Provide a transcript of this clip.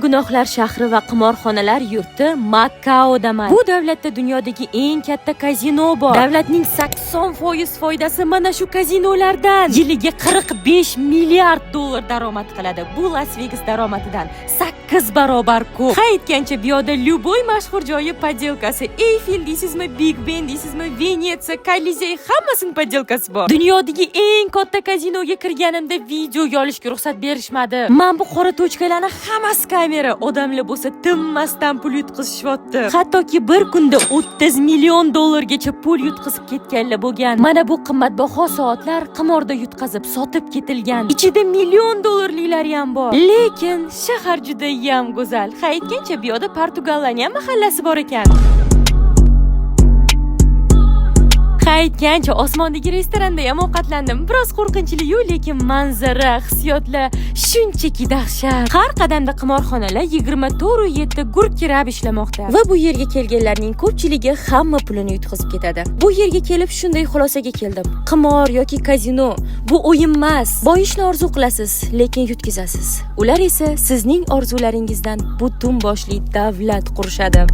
gunohlar shahri va qimorxonalar yurti Makaodaman. Bu davlatda dunyodagi eng katta kazino bor. Davlatning 80% foydasi mana shu kazinolardan. Yiliga 45 milliard dollar daromad qiladi. Bu Las Vegas daromadidan 8 barobar ko'p. Aytgancha bu yerda любой mashhur joyi podelkasi. Eyfel deysizmi, Big Ben deysizmi, Venetsiya, Kolizey hammasining podelkasi bor. Dunyodagi eng katta kazinoga kirganimda video olishga ruxsat berishmadi. Men bu qora tochkalarni hammasi kamera. Odamlar bo'lsa tinmasdan pul yutqizishyapti. Hattoki bir kunda 30 million dollargacha pul yutqizib ketganlar bo'lgan. Mana bu qimmatbaho soatlar qimorda yutqazib sotib ketilgan. Ichida million dollarliklari ham bor. Lekin shahar juda ham go'zal. Aytgancha bu yerda Portugaliyani mahallasi bor ekan. Aytgancha osmondagi restoranda ham ovqatlandim. Biroz qo'rqinchli-yu, lekin manzara, hissiyotlar shunchaki dahshat. Har qadamda qimorxonalar 24/7 gurkirab ishlamoqda. Va bu yerga kelganlarning ko'pchiligi hamma pulini yutqizib ketadi. Bu yerga kelib shunday xulosaga keldim. Qimor yoki kazino bu o'yin emas. Boyishni orzu qilasiz, lekin yutkazasiz. Ular esa sizning orzularingizdan butun boshli davlat qurishadi.